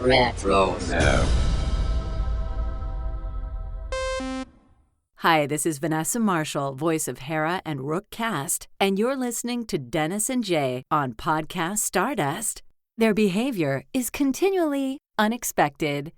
Retro. Hi, this is Vanessa Marshall, voice of Hera and REBROADCAST, and you're listening to Dennis and Jay on Podcast Stardust. Their behavior is continually unexpected.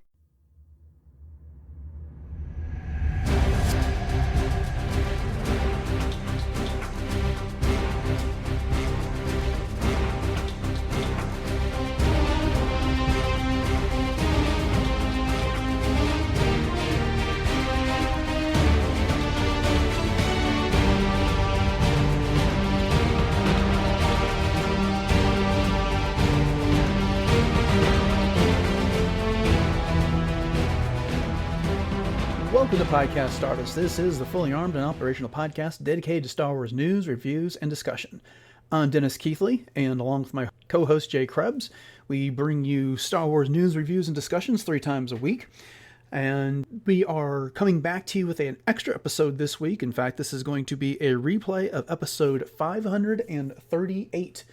Welcome to Podcast Stardust. This is the fully armed and operational podcast dedicated to Star Wars news, reviews, and discussion. I'm Dennis Keithley, and along with my co-host Jay Krebs, we bring you Star Wars news, reviews, and discussions 3 times a week. And we are coming back to you with an extra episode this week. In fact, this is going to be a replay of episode 538,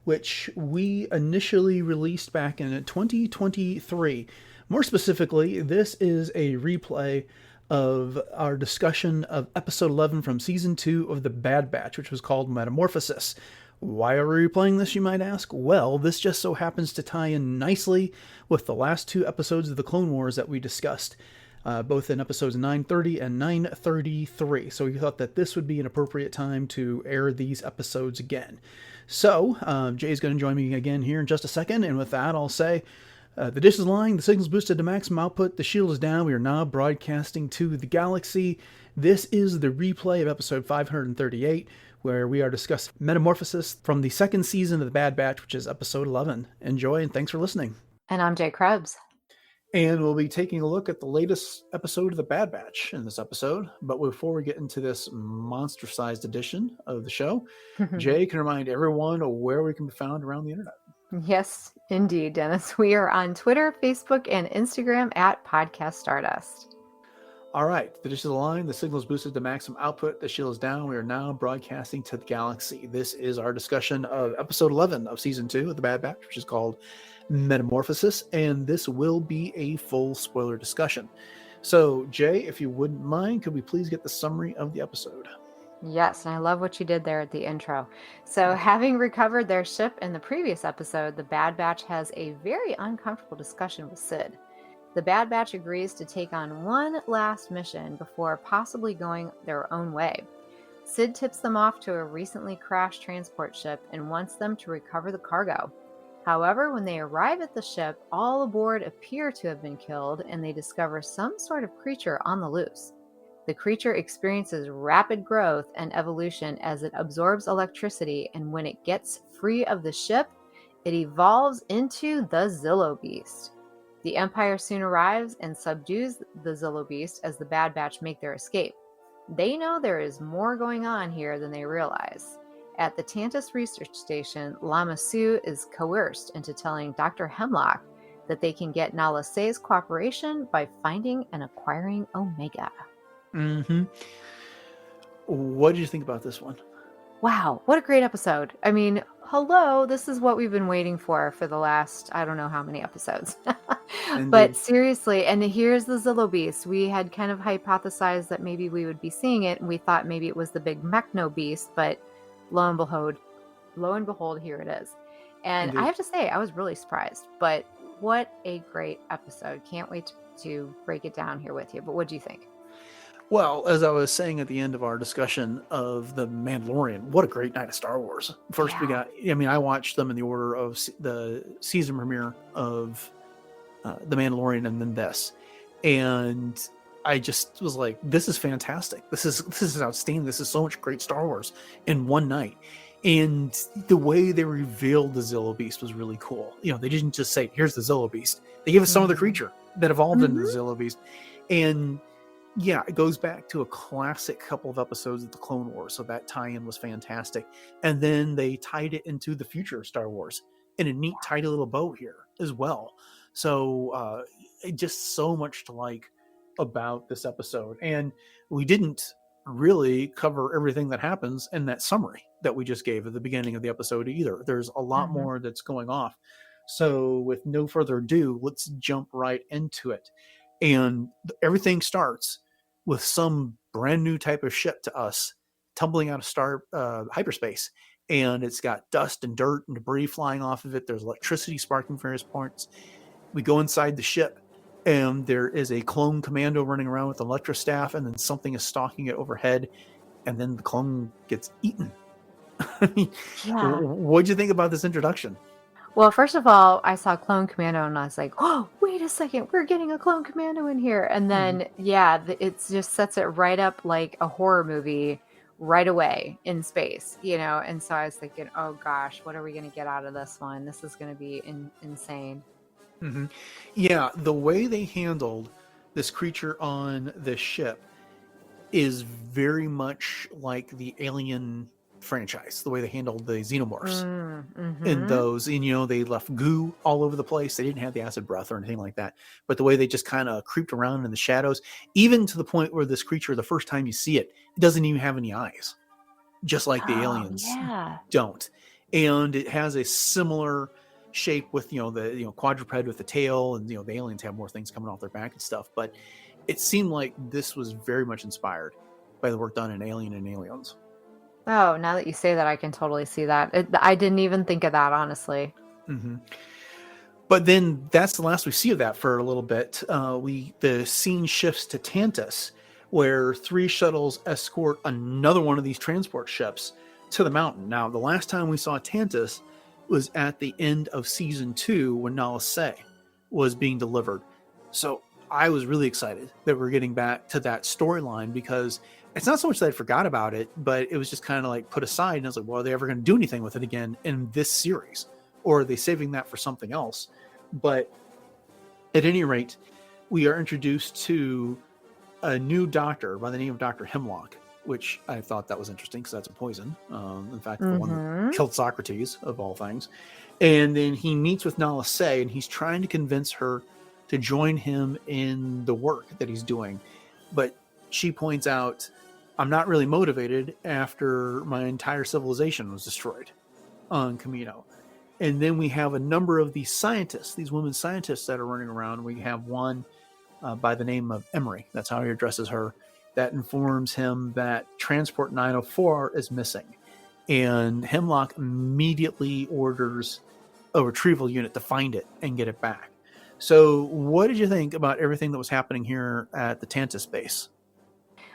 which we initially released back in 2023. More specifically, this is a replay of our discussion of episode 11 from season 2 of The Bad Batch, which was called Metamorphasis. Why are we replaying this, you might ask? Well, this just so happens to tie in nicely with the last 2 episodes of the Clone Wars that we discussed, both in episodes 930 and 933. So we thought that this would be an appropriate time to air these episodes again. So, Jay's going to join me again here in just a second, and with that, I'll say, the dish is lying, the signal's boosted to maximum output, the shield is down, we are now broadcasting to the galaxy. This is the replay of episode 538, where we are discussing Metamorphasis from the second season of The Bad Batch, which is episode 11. Enjoy, and thanks for listening. And I'm Jay Krebs. And we'll be taking a look at the latest episode of The Bad Batch in this episode. But before we get into this monster-sized edition of the show, Jay can remind everyone where we can be found around the internet. Yes, indeed, Dennis. We are on Twitter, Facebook, and Instagram at Podcast Stardust. All right, the dish is aligned, the signal is boosted to maximum output, the shield is down. We are now broadcasting to the galaxy. This is our discussion of episode 11 of season 2 of The Bad Batch, which is called Metamorphosis, and this will be a full spoiler discussion. So, Jay, if you wouldn't mind, could we please get the summary of the episode? Yes, and I love what you did there at the intro. So, having recovered their ship in the previous episode, the Bad Batch has a very uncomfortable discussion with Sid. The Bad Batch agrees to take on one last mission before possibly going their own way. Sid tips them off to a recently crashed transport ship and wants them to recover the cargo. However, when they arrive at the ship, all aboard appear to have been killed, and they discover some sort of creature on the loose. The creature experiences rapid growth and evolution as it absorbs electricity, and when it gets free of the ship, it evolves into the Zillo Beast. The Empire soon arrives and subdues the Zillo Beast as the Bad Batch make their escape. They know there is more going on here than they realize. At the Tantus Research Station, Lama Su is coerced into telling Dr. Hemlock that they can get Nala Se's cooperation by finding and acquiring Omega. Mm-hmm. What did you think about this one? Wow, what a great episode. I mean, hello, this is what we've been waiting for the last, I don't know how many episodes. But seriously, and here's the Zillo Beast. We had kind of hypothesized that maybe we would be seeing it, and we thought maybe it was the big Mechno Beast, but lo and behold, here it is. And Indeed. I have to say, I was really surprised, but what a great episode. Can't wait to break it down here with you. But what do you think? Well, as I was saying at the end of our discussion of The Mandalorian, what a great night of Star Wars. First, I watched them in the order of the season premiere of The Mandalorian and then this. And I just was like, this is fantastic. This is outstanding. This is so much great Star Wars in one night. And the way they revealed the Zillo Beast was really cool. You know, they didn't just say, here's the Zillo Beast. They gave us some of the creature that evolved into the Zillo Beast. And yeah, it goes back to a classic couple of episodes of the Clone Wars, so that tie-in was fantastic. And then they tied it into the future of Star Wars in a neat, tidy little bow here as well. So just so much to like about this episode. And we didn't really cover everything that happens in that summary that we just gave at the beginning of the episode either. There's a lot more that's going off. So with no further ado, let's jump right into it. And everything starts with some brand new type of ship to us tumbling out of hyperspace. And it's got dust and dirt and debris flying off of it. There's electricity sparking from various points. We go inside the ship, and there is a clone commando running around with an electrostaff, and then something is stalking it overhead, and then the clone gets eaten. Yeah. What'd you think about this introduction? Well, first of all, I saw Clone Commando and I was like, oh, wait a second, we're getting a Clone Commando in here. And then, it just sets it right up like a horror movie right away in space, And so I was thinking, oh gosh, what are we going to get out of this one? This is going to be insane. Mm-hmm. Yeah, the way they handled this creature on the ship is very much like the Alien franchise, the way they handled the xenomorphs in those. And, they left goo all over the place. They didn't have the acid breath or anything like that. But the way they just kind of creeped around in the shadows, even to the point where this creature, the first time you see it, it doesn't even have any eyes, just like the aliens don't. And it has a similar shape with, the quadruped with the tail, and, the aliens have more things coming off their back and stuff. But it seemed like this was very much inspired by the work done in Alien and Aliens. Oh, now that you say that, I can totally see that. I didn't even think of that, honestly. Mm-hmm. But then that's the last we see of that for a little bit. The scene shifts to Tantus, where 3 shuttles escort another one of these transport ships to the mountain. Now, the last time we saw Tantus was at the end of season 2 when Nala Se was being delivered. So I was really excited that we're getting back to that storyline, because it's not so much that I forgot about it, but it was just kind of like put aside. And I was like, well, are they ever going to do anything with it again in this series? Or are they saving that for something else? But at any rate, we are introduced to a new doctor by the name of Dr. Hemlock, which I thought that was interesting because that's a poison. In fact, the one that killed Socrates, of all things. And then he meets with Nala Se, and he's trying to convince her to join him in the work that he's doing. But she points out, I'm not really motivated after my entire civilization was destroyed on Camino. And then we have a number of these scientists, these women scientists that are running around. We have one by the name of Emery. That's how he addresses her. That informs him that Transport 904 is missing. And Hemlock immediately orders a retrieval unit to find it and get it back. So what did you think about everything that was happening here at the Tantus base?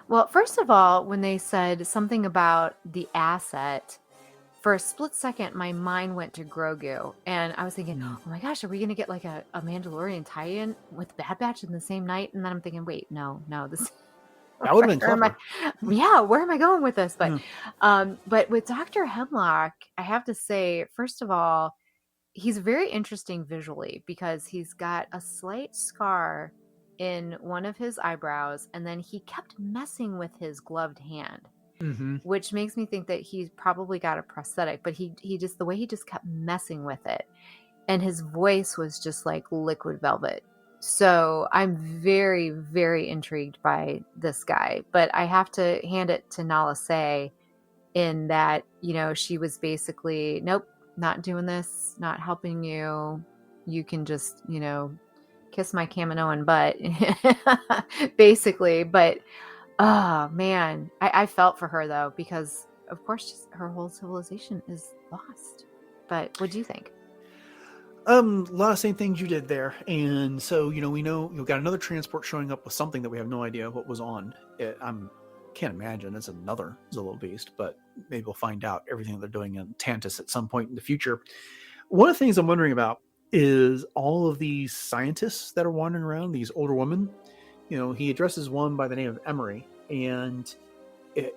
Well, first of all, when they said something about the asset, for a split second, my mind went to Grogu. And I was thinking, oh my gosh, are we going to get like a Mandalorian tie-in with Bad Batch in the same night? And then I'm thinking, wait, no, this... That would have been clever. Where am I going with this? But with Dr. Hemlock, I have to say, first of all, he's very interesting visually because he's got a slight scar in one of his eyebrows, and then he kept messing with his gloved hand, which makes me think that he's probably got a prosthetic, but he just, the way he just kept messing with it, and his voice was just like liquid velvet. So I'm very, very intrigued by this guy, but I have to hand it to Nala Se in that, she was basically, nope, not doing this, not helping you. You can just, kiss my Kaminoan butt, basically. But, oh man, I felt for her though, because of course her whole civilization is lost. But what do you think? A lot of same things you did there. And so, we know you've got another transport showing up with something that we have no idea what was on it. Can't imagine it's another Zillo beast, but maybe we'll find out everything they're doing in Tantus at some point in the future. One of the things I'm wondering about is all of these scientists that are wandering around, these older women. He addresses one by the name of Emery, and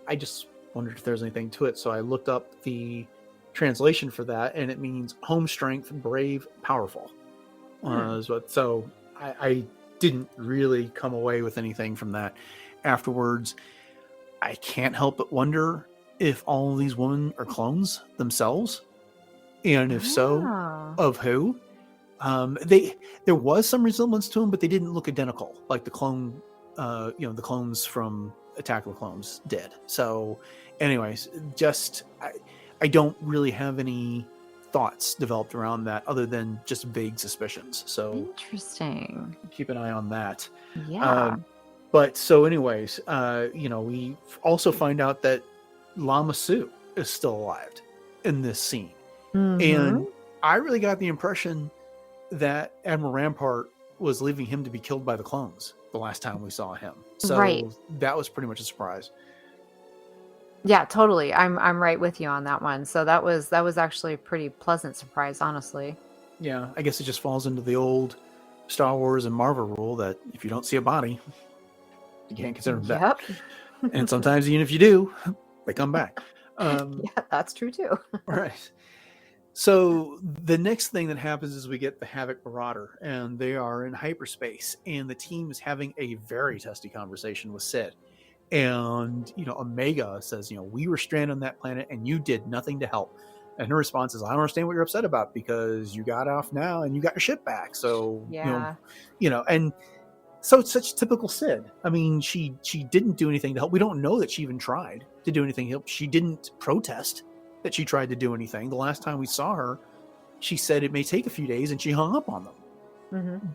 I just wondered if there's anything to it. So I looked up the translation for that, and it means home strength, brave, powerful. So I didn't really come away with anything from that afterwards. I can't help but wonder if all of these women are clones themselves, and if so, of who. There was some resemblance to them, but they didn't look identical like the clone, the clones from Attack of the Clones did. So anyways, I don't really have any thoughts developed around that other than just vague suspicions. So Interesting. keep an eye on that. Yeah. But so anyways, we also find out that Lama Su is still alive in this scene. And I really got the impression that Admiral Rampart was leaving him to be killed by the clones the last time we saw him. So that was pretty much a surprise. Yeah, totally. I'm right with you on that one. So that was actually a pretty pleasant surprise, honestly. Yeah, I guess it just falls into the old Star Wars and Marvel rule that if you don't see a body, you can't consider them dead. And sometimes even if you do, they come back. Yeah, that's true too. Right. So the next thing that happens is we get the Havoc Marauder, and they are in hyperspace, and the team is having a very testy conversation with Sid. And, Omega says, we were stranded on that planet and you did nothing to help. And her response is, I don't understand what you're upset about because you got off now and you got your ship back. So, and so it's such typical Sid. I mean, she didn't do anything to help. We don't know that she even tried to do anything to help. She didn't protest that she tried to do anything. The last time we saw her, she said it may take a few days and she hung up on them. Mm-hmm.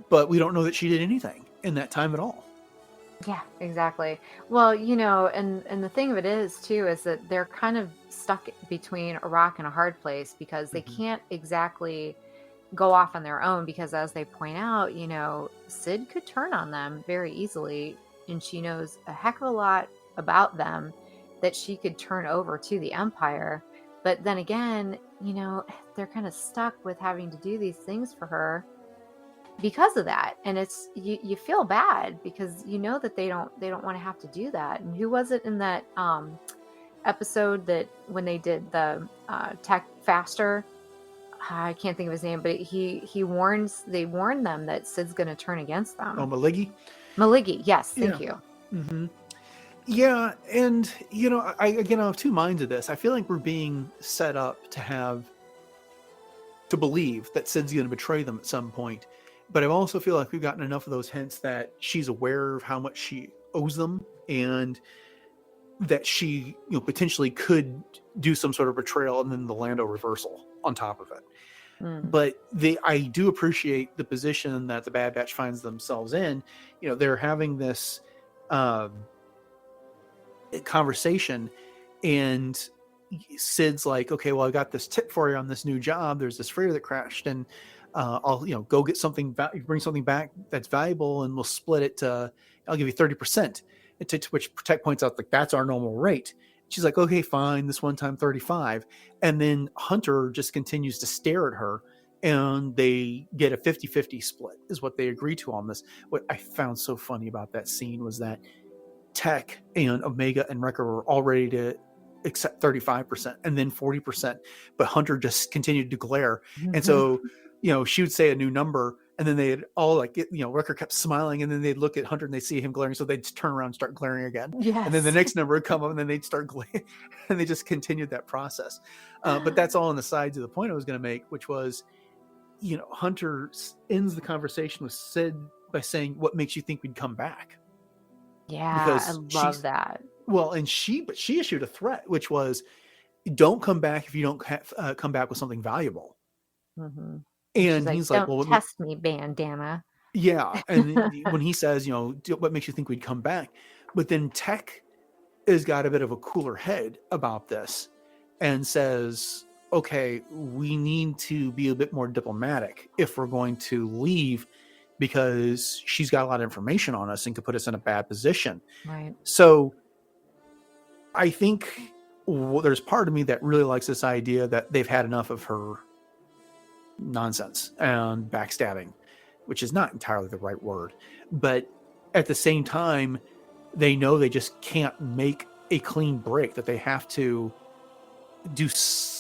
But we don't know that she did anything in that time at all. Yeah, exactly. Well, and the thing of it is too, is that they're kind of stuck between a rock and a hard place because they can't exactly go off on their own because as they point out, Sid could turn on them very easily and she knows a heck of a lot about them that she could turn over to the Empire. But then again, they're kind of stuck with having to do these things for her because of that. And it's you feel bad because that they don't want to have to do that. And who was it in that episode that when they did the tech faster, I can't think of his name, but they warn them that Sid's going to turn against them. Oh, Maligi, yes, thank you. Mm-hmm. Yeah, and I have two minds of this. I feel like we're being set up to believe that Sid's going to betray them at some point. But I also feel like we've gotten enough of those hints that she's aware of how much she owes them and that she, potentially could do some sort of betrayal and then the Lando reversal on top of it. But I do appreciate the position that the Bad Batch finds themselves in. They're having this conversation and Sid's like, okay, well, I got this tip for you on this new job. There's this freighter that crashed and I'll, go get something, bring something back that's valuable and we'll split it. I'll give you 30%. To which Tech points out, like, that's our normal rate. She's like, okay, fine. This one time 35. And then Hunter just continues to stare at her and they get a 50-50 split is what they agree to on this. What I found so funny about that scene was that Tech and Omega and Wrecker were all ready to accept 35% and then 40%, but Hunter just continued to glare. And so, she would say a new number and then they'd all Wrecker kept smiling and then they'd look at Hunter and they'd see him glaring. So they'd turn around and start glaring again. Yes. And then the next number would come up and then they'd start glaring and they just continued that process. But that's all on the side to the point I was going to make, which was, Hunter ends the conversation with Sid by saying, what makes you think we'd come back? Yeah, because I love that. Well, and she issued a threat, which was, don't come back if you don't come back with something valuable. Mm-hmm. And he's like, well, test me, bandana. Yeah. And when he says, what makes you think we'd come back? But then Tech has got a bit of a cooler head about this and says, okay, we need to be a bit more diplomatic if we're going to leave because she's got a lot of information on us and could put us in a bad position. Right. So I think there's part of me that really likes this idea that they've had enough of her nonsense and backstabbing, which is not entirely the right word. But at the same time, they know they just can't make a clean break, that they have to do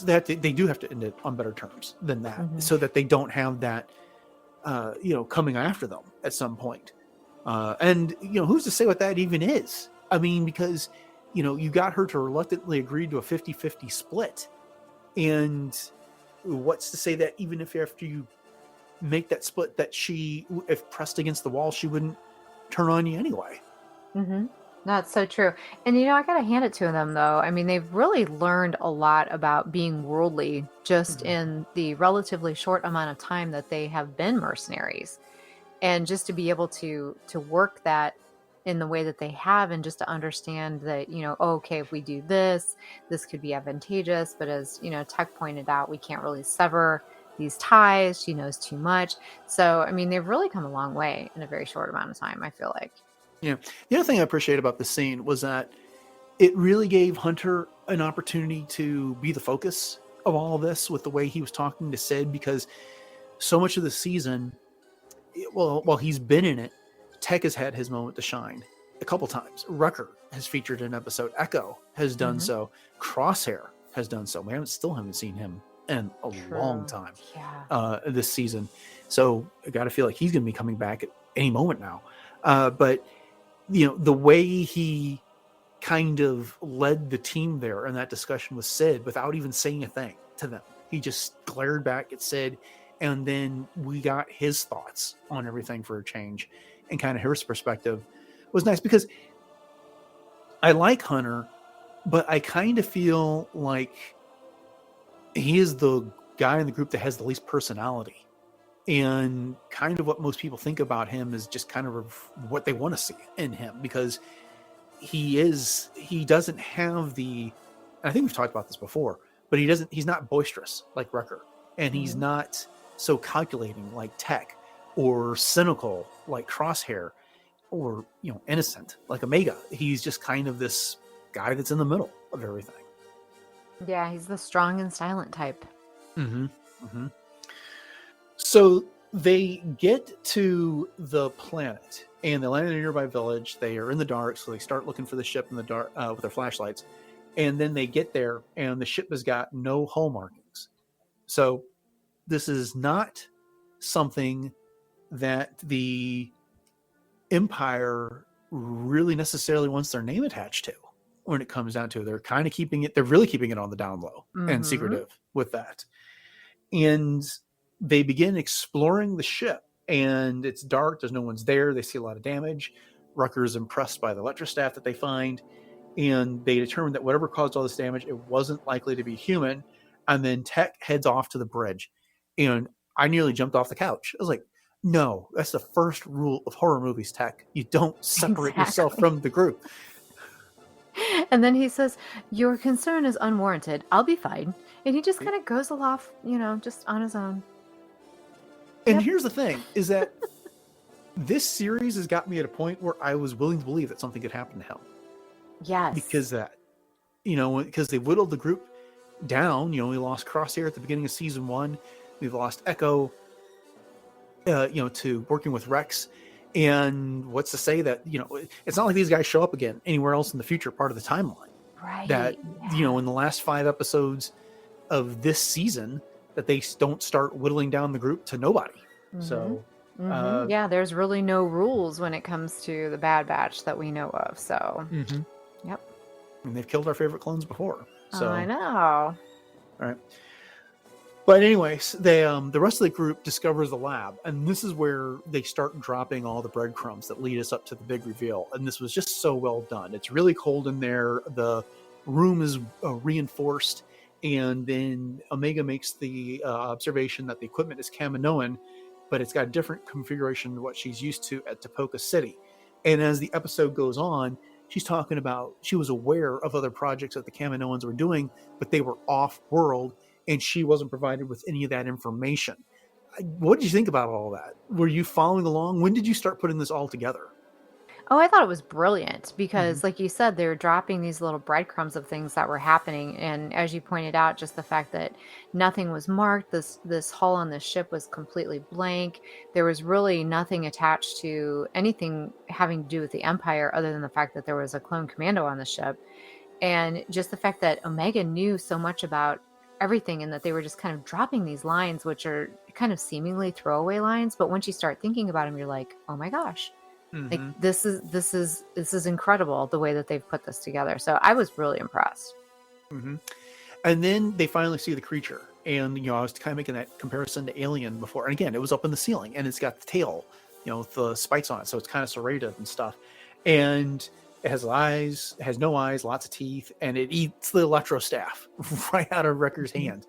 that. They do have to end it on better terms than that, so that they don't have that, coming after them at some point. And who's to say what that even is? I mean, because, you got her to reluctantly agree to a 50-50 split. And what's to say that even if after you make that split that she, if pressed against the wall, she wouldn't turn on you anyway? That's so true. And I got to hand it to them, though. I mean, they've really learned a lot about being worldly just in the relatively short amount of time that they have been mercenaries. And just to be able to work that in the way that they have, and just to understand that, okay, if we do this, this could be advantageous. But as, Tech pointed out, we can't really sever these ties. She knows too much. So, I mean, they've really come a long way in a very short amount of time, I feel like. Yeah. The other thing I appreciate about this scene was that it really gave Hunter an opportunity to be the focus of all of this with the way he was talking to Sid, because so much of the season, while he's been in it, Tech has had his moment to shine a couple times. Wrecker has featured an episode. Echo has done so. Crosshair has done so. We still haven't seen him in a long time this season. So I got to feel like he's going to be coming back at any moment now. But the way he kind of led the team there in that discussion with Sid without even saying a thing to them. He just glared back at Sid, and then we got his thoughts on everything for a change, and kind of his perspective was nice, because I like Hunter, but I kind of feel like he is the guy in the group that has the least personality. And kind of what most people think about him is just kind of what they want to see in him, because he doesn't have the, I think we've talked about this before, but he's not boisterous like Wrecker, and he's not so calculating like Tech, or cynical like Crosshair, or, innocent like Omega. He's just kind of this guy that's in the middle of everything. Yeah, he's the strong and silent type. So they get to the planet, and they land in a nearby village. They are in the dark, so they start looking for the ship in the dark with their flashlights. And then they get there, and the ship has got no hull markings. So this is not something that the Empire really necessarily wants their name attached to when it comes down to it. They're kind of they're really keeping it on the down low and secretive with that. And they begin exploring the ship, and it's dark. There's no one's there. They see a lot of damage. Rucker is impressed by the electrostaff that they find, and they determine that whatever caused all this damage, it wasn't likely to be human. And then Tech heads off to the bridge, and I nearly jumped off the couch. I was like, no, that's the first rule of horror movies, Tech. You don't separate yourself from the group. And then he says, your concern is unwarranted. I'll be fine. And he just kind of goes off, just on his own. And here's the thing, is that this series has got me at a point where I was willing to believe that something could happen to him. Yes. Because because they whittled the group down. We lost Crosshair at the beginning of season 1. We've lost Echo, to working with Rex. And what's to say that, it's not like these guys show up again anywhere else in the future part of the timeline. Right. That, in the last 5 episodes of this season, that they don't start whittling down the group to nobody. So, there's really no rules when it comes to the Bad Batch that we know of. So, yep. And they've killed our favorite clones before. So I know. All right. But anyways, they the rest of the group discovers the lab, and this is where they start dropping all the breadcrumbs that lead us up to the big reveal. And this was just so well done. It's really cold in there. The room is reinforced, and then Omega makes the observation that the equipment is Kaminoan, but it's got a different configuration than what she's used to at Tapoka City. And as the episode goes on, she's talking about she was aware of other projects that the Kaminoans were doing, but they were off-world, and she wasn't provided with any of that information. What did you think about all that? Were you following along? When did you start putting this all together? Oh, I thought it was brilliant because, like you said, they're dropping these little breadcrumbs of things that were happening. And as you pointed out, just the fact that nothing was marked, this hull on this ship was completely blank. There was really nothing attached to anything having to do with the Empire other than the fact that there was a clone commando on the ship. And just the fact that Omega knew so much about everything, and that they were just kind of dropping these lines, which are kind of seemingly throwaway lines. But once you start thinking about them, you're like, oh my gosh. Like this is incredible the way that they've put this together. So I was really impressed. And then they finally see the creature, and I was kind of making that comparison to Alien before. And again, it was up in the ceiling, and it's got the tail, with the spikes on it, so it's kind of serrated and stuff. And It has eyes, it has no eyes, lots of teeth, and it eats the electro staff right out of Wrecker's hand.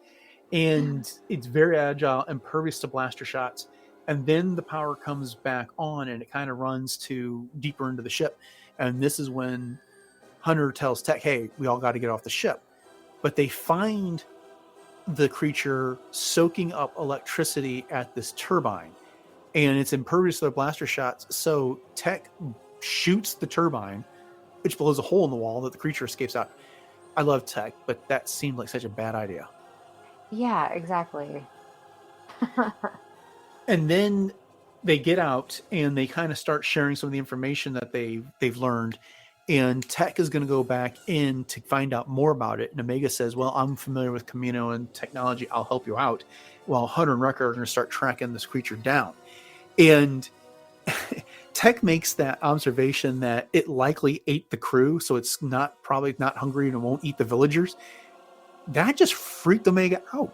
And it's very agile, impervious to blaster shots. And then the power comes back on, and it kind of runs to deeper into the ship. And this is when Hunter tells Tech, "Hey, we all got to get off the ship." But they find the creature soaking up electricity at this turbine, and it's impervious to their blaster shots. So Tech shoots the turbine, which blows a hole in the wall that the creature escapes out. I love Tech, but that seemed like such a bad idea. Yeah, exactly. And then they get out and they kind of start sharing some of the information that they've learned. And Tech is going to go back in to find out more about it. And Omega says, "Well, I'm familiar with Camino and technology. I'll help you out." While Hunter and Wrecker are going to start tracking this creature down. And Tech makes that observation that it likely ate the crew, so it's probably not hungry and it won't eat the villagers. That just freaked Omega out.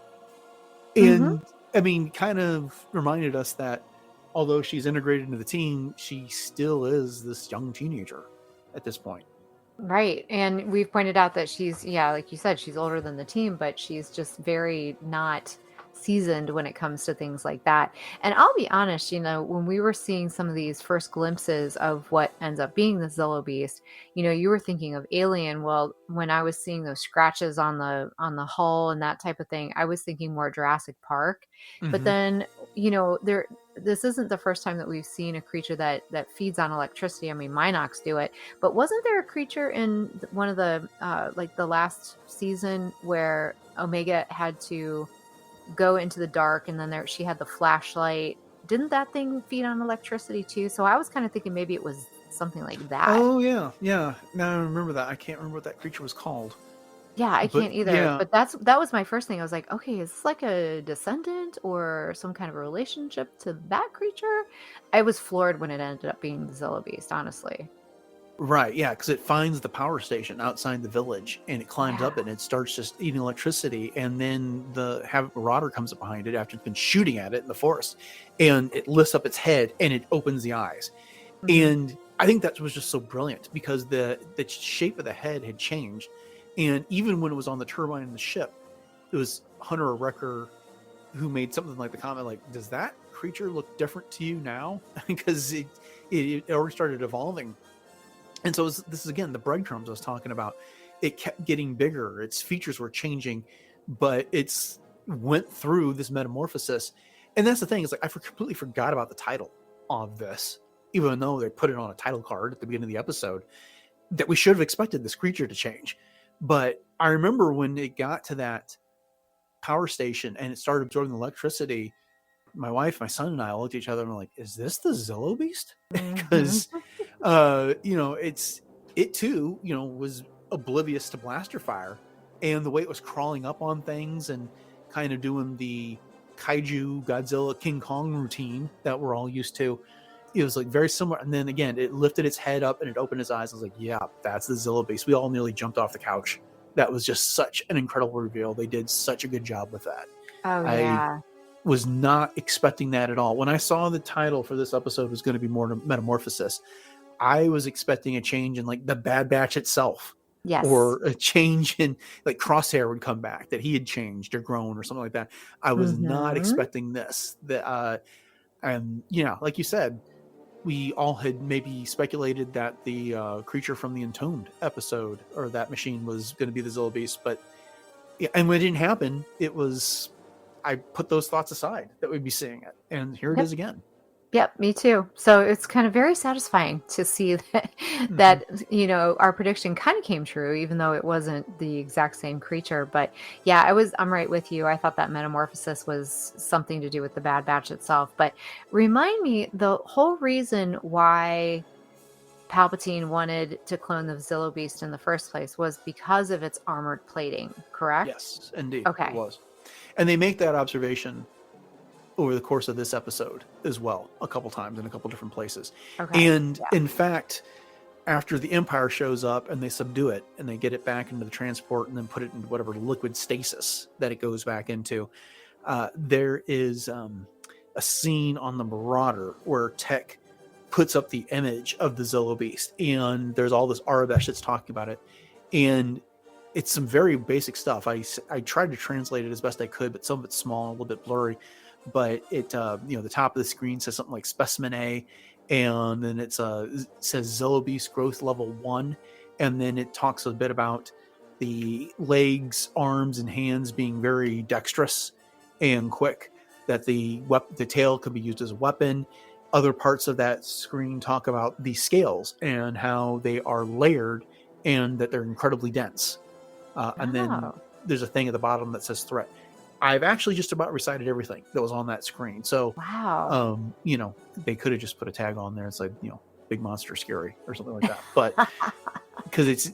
And I mean, kind of reminded us that although she's integrated into the team, she still is this young teenager at this point. Right. And we've pointed out that she's, yeah, like you said, she's older than the team, but she's just very not seasoned when it comes to things like that. And I'll be honest, when we were seeing some of these first glimpses of what ends up being the Zillo Beast, you were thinking of Alien. Well, when I was seeing those scratches on the hull and that type of thing, I was thinking more Jurassic Park. But then, this isn't the first time that we've seen a creature that feeds on electricity. I mean, Minox do it, but wasn't there a creature in one of the the last season where Omega had to go into the dark, and then she had the flashlight? Didn't that thing feed on electricity too? So I was kind of thinking maybe it was something like that. Oh yeah. Now I remember that. I can't remember what that creature was called. Yeah, I can't either. Yeah. But that was my first thing. I was like, okay, is this like a descendant or some kind of relationship to that creature? I was floored when it ended up being the Zillo Beast, honestly. Right, yeah, because it finds the power station outside the village, and it climbs up it, and it starts just eating electricity, and then the Marauder comes up behind it after it's been shooting at it in the forest, and it lifts up its head, and it opens the eyes. And I think that was just so brilliant, because the shape of the head had changed, and even when it was on the turbine in the ship, it was Hunter or Wrecker who made something like the comment, like, "Does that creature look different to you now?" Because it already started evolving. And so this is, again, the breadcrumbs I was talking about. It kept getting bigger. Its features were changing, but it's went through this metamorphosis. And that's the thing. Is like I completely forgot about the title of this, even though they put it on a title card at the beginning of the episode, that we should have expected this creature to change. But I remember when it got to that power station and it started absorbing electricity, my wife, my son, and I looked at each other and were like, "Is this the Zillo Beast?" Because it too, was oblivious to blaster fire, and the way it was crawling up on things and kind of doing the kaiju Godzilla King Kong routine that we're all used to, it was like very similar. And then again, it lifted its head up and it opened its eyes. I was like, "Yeah, that's the Zillo Beast." We all nearly jumped off the couch. That was just such an incredible reveal. They did such a good job with that. Oh yeah. I was not expecting that at all. When I saw the title for this episode was going to be more Metamorphasis, I was expecting a change in like the Bad Batch itself. Yes. Or a change in like Crosshair would come back, that he had changed or grown or something like that. I was not expecting this. And like you said, we all had maybe speculated that the Creature from the Entombed episode or that machine was going to be the Zillo Beast, and when it didn't happen, I put those thoughts aside that we'd be seeing it, and here it is again. Yep, me too. So it's kind of very satisfying to see that our prediction kind of came true, even though it wasn't the exact same creature. But yeah, I'm right with you. I thought that metamorphosis was something to do with the Bad Batch itself. But remind me, the whole reason why Palpatine wanted to clone the Zillo Beast in the first place was because of its armored plating, correct? Yes, indeed. Okay. It was. And they make that observation over the course of this episode as well, a couple times in a couple different places. Okay. And in fact, after the Empire shows up and they subdue it and they get it back into the transport and then put it into whatever liquid stasis that it goes back into, there is a scene on the Marauder where Tech puts up the image of the Zillo Beast, and there's all this Arabesh that's talking about it, and it's some very basic stuff. I tried to translate it as best I could, but some of it's small, a little bit blurry. But it, the top of the screen says something like Specimen A, and then it says Zillo Beast Growth Level 1, and then it talks a bit about the legs, arms, and hands being very dexterous and quick, that the tail could be used as a weapon. Other parts of that screen talk about the scales and how they are layered and that they're incredibly dense. And then there's a thing at the bottom that says threat. I've actually just about recited everything that was on that screen. So, wow. They could have just put a tag on there and said, big monster scary or something like that. But because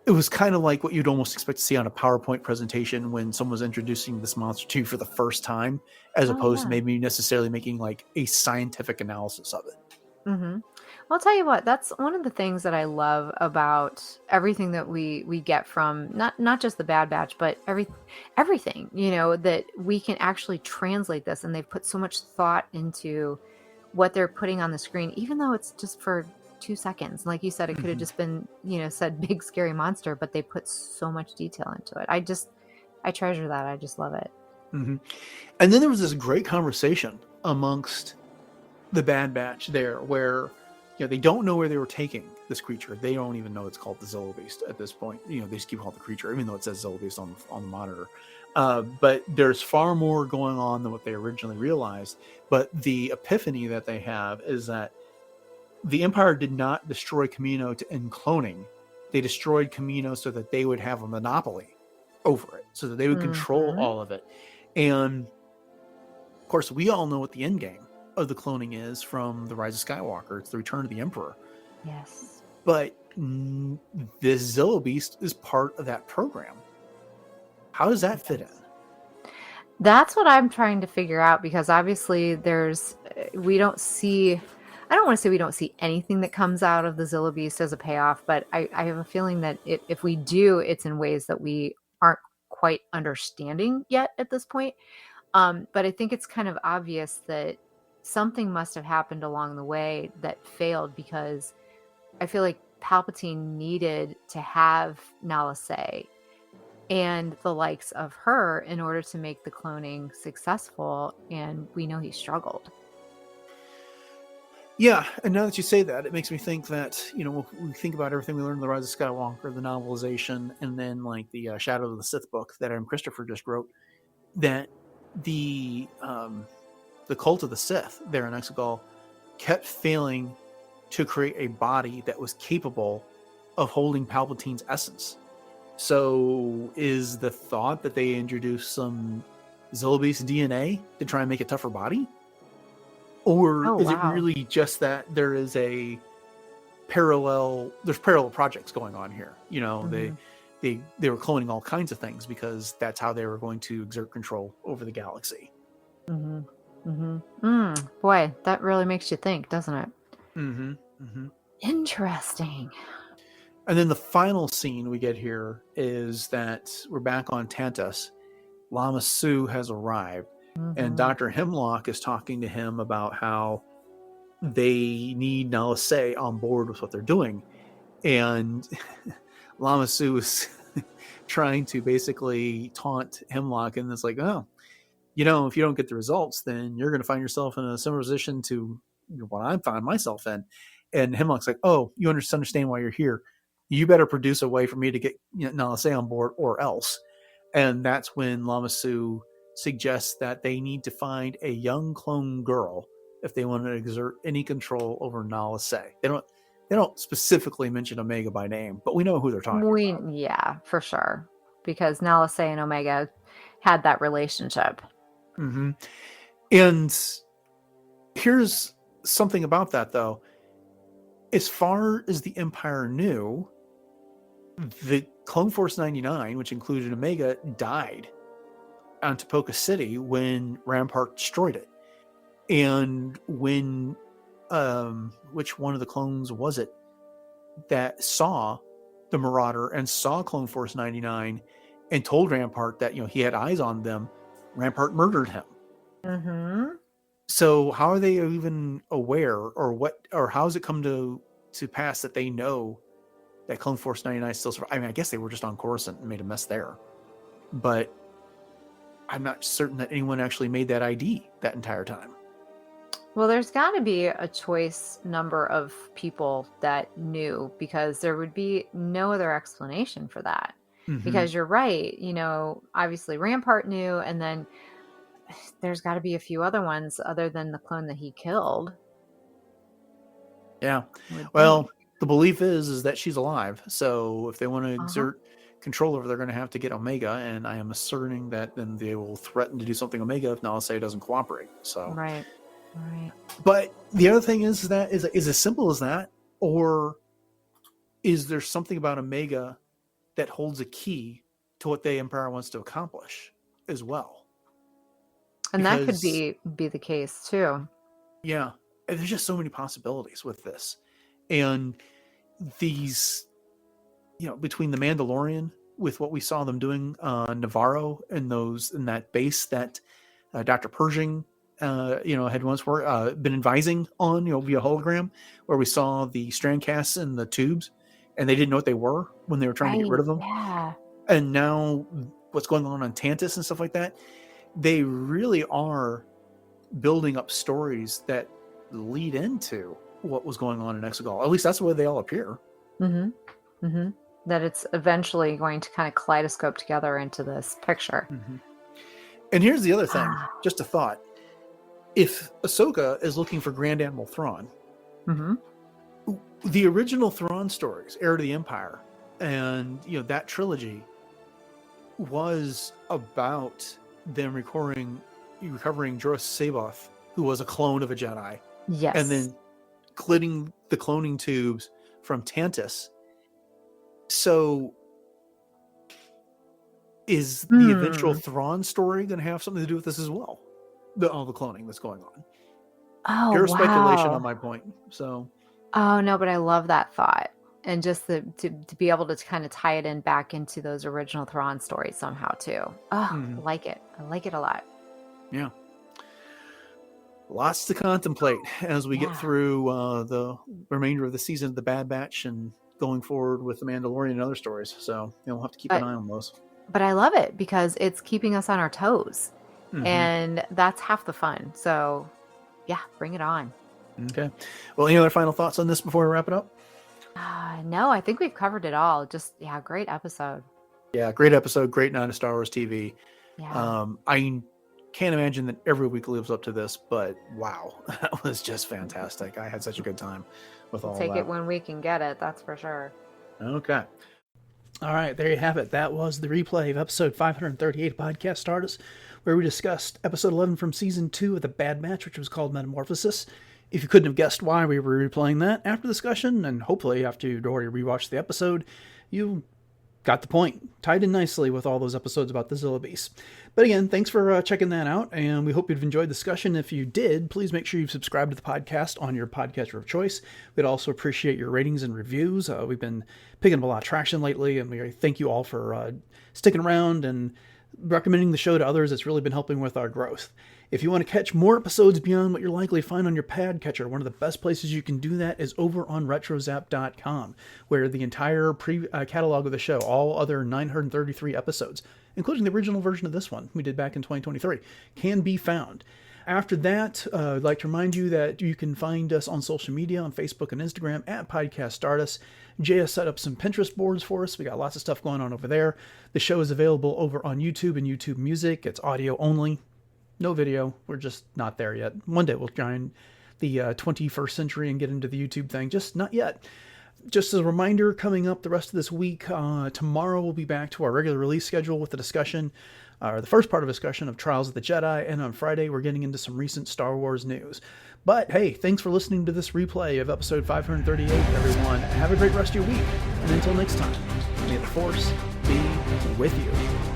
it was kind of like what you'd almost expect to see on a PowerPoint presentation when someone's introducing this monster to you for the first time, as opposed to maybe necessarily making like a scientific analysis of it. Mm-hmm. I'll tell you what, that's one of the things that I love about everything that we get from not just the Bad Batch, but everything, that we can actually translate this, and they've put so much thought into what they're putting on the screen, even though it's just for 2 seconds. Like you said, it could have just been, said big scary monster, but they put so much detail into it. I treasure that. I just love it. Mm-hmm. And then there was this great conversation amongst the Bad Batch there where, they don't know where they were taking this creature. They don't even know it's called the Zillo Beast at this point. They just keep calling it the creature, even though it says Zillo Beast on the monitor. But there's far more going on than what they originally realized. But the epiphany that they have is that the Empire did not destroy Kamino to end cloning. They destroyed Kamino so that they would have a monopoly over it, so that they would control all of it. And of course, we all know what the end game of the cloning is from the Rise of Skywalker. It's the return of the Emperor. Yes. But this Zillo Beast is part of that program. How does that fit in? That's what I'm trying to figure out, because obviously we don't see, I don't want to say we don't see anything that comes out of the Zillo Beast as a payoff, but I have a feeling that if we do, it's in ways that we aren't quite understanding yet at this point. But I think it's kind of obvious that something must have happened along the way that failed, because I feel like Palpatine needed to have Nala Se and the likes of her in order to make the cloning successful, and we know he struggled. Yeah, and now that you say that, it makes me think that, we think about everything we learned in the Rise of Skywalker, the novelization, and then like the Shadow of the Sith book that Adam Christopher just wrote, that the cult of the Sith there in Exegol kept failing to create a body that was capable of holding Palpatine's essence. So is the thought that they introduce some Zillo Beast DNA to try and make a tougher body? Or is it really just that there's parallel projects going on here? They were cloning all kinds of things because that's how they were going to exert control over the galaxy. Mm-hmm. Mm-hmm. Boy, that really makes you think, doesn't it? Mm-hmm. Mm-hmm. Interesting. And then the final scene we get here is that we're back on Tantus. Lama Su has arrived, and Dr. Hemlock is talking to him about how they need Nala Se on board with what they're doing. And Lama Su is trying to basically taunt Hemlock, and it's like, if you don't get the results, then you're going to find yourself in a similar position to what I found myself in. And Hemlock's like, you understand why you're here. You better produce a way for me to get Nala Se on board, or else. And that's when Lama Su suggests that they need to find a young clone girl if they want to exert any control over Nala Se. They don't specifically mention Omega by name, but we know who they're talking about. Yeah, for sure. Because Nala Se and Omega had that relationship. Mm-hmm. And here's something about that, though. As far as the Empire knew, the Clone Force 99, which included Omega, died on Tapoka City when Rampart destroyed it. And when, which one of the clones was it that saw the Marauder and saw Clone Force 99 and told Rampart that, he had eyes on them? Rampart murdered him. Mm-hmm. So how are they even aware, or how has it come to pass that they know that Clone Force 99 still survives? I mean, I guess they were just on Coruscant and made a mess there, but I'm not certain that anyone actually made that ID that entire time. Well, there's got to be a choice number of people that knew, because there would be no other explanation for that. Mm-hmm. Because you're right, obviously Rampart knew, and then there's got to be a few other ones other than the clone that he killed. Yeah. Well, the belief is that she's alive. So if they want to exert control over, they're going to have to get Omega, and I am asserting that then they will threaten to do something Omega if Nalase doesn't cooperate. So right. But the other thing is that is as simple as that, or is there something about Omega that holds a key to what the Empire wants to accomplish as well? And that could be the case too. Yeah. And there's just so many possibilities with this. And these, between the Mandalorian, with what we saw them doing on Navarro and in that base that Dr. Pershing, had once been advising on, via hologram, where we saw the strand casts in the tubes, and they didn't know what they were when they were trying to get rid of them. Yeah. And now what's going on Tantus and stuff like that, they really are building up stories that lead into what was going on in Exegol. At least that's the way they all appear. Mm-hmm. Mm-hmm. That it's eventually going to kind of kaleidoscope together into this picture. Mm-hmm. And here's the other thing, just a thought. If Ahsoka is looking for Grand Admiral Thrawn, the original Thrawn stories, Heir to the Empire, and that trilogy was about them recovering Jorah Saboth, who was a clone of a Jedi. Yes. And then cleaning the cloning tubes from Tantus. So is the eventual Thrawn story going to have something to do with this as well? All the cloning that's going on. Oh, Pure speculation on my point. So. Oh no, but I love that thought, and just to be able to kind of tie it in back into those original Thrawn stories somehow too. Oh, I like it. I like it a lot. Yeah. Lots to contemplate as we get through the remainder of the season of the Bad Batch and going forward with the Mandalorian and other stories. So we'll have to keep an eye on those. But I love it because it's keeping us on our toes. And that's half the fun. So, yeah, bring it on. Okay. Well, any other final thoughts on this before we wrap it up? No, I think we've covered it all. Just, great episode. Yeah, great episode. Great night of Star Wars TV. Yeah. I can't imagine that every week lives up to this, but wow, that was just fantastic. I had such a good time with all that. Take it when we can get it, that's for sure. Okay. All right, there you have it. That was the replay of episode 538 of Podcast Stardust, where we discussed episode 11 from season 2 of the Bad Batch, which was called Metamorphasis. If you couldn't have guessed why we were replaying that, after discussion, and hopefully after you'd already rewatched the episode, you got the point. Tied in nicely with all those episodes about the Zilla Beast. But again, thanks for checking that out, and we hope you've enjoyed the discussion. If you did, please make sure you've subscribed to the podcast on your podcaster of choice. We'd also appreciate your ratings and reviews. We've been picking up a lot of traction lately, and we thank you all for sticking around and recommending the show to others. It's really been helping with our growth. If you want to catch more episodes beyond what you're likely to find on your podcatcher, one of the best places you can do that is over on retrozap.com, where the entire catalog of the show, all other 933 episodes, including the original version of this one we did back in 2023, can be found. After that, I'd like to remind you that you can find us on social media, on Facebook and Instagram at Podcast Stardust. Jay has set up some Pinterest boards for us. We got lots of stuff going on over there. The show is available over on YouTube and YouTube Music. It's audio only. No video. We're just not there yet. One day we'll join the 21st century and get into the YouTube thing. Just not yet. Just as a reminder, coming up the rest of this week, tomorrow we'll be back to our regular release schedule with the discussion, or the first part of discussion of Trials of the Jedi, and on Friday we're getting into some recent Star Wars news. But hey, thanks for listening to this replay of episode 538, everyone. Have a great rest of your week, and until next time, may the Force be with you.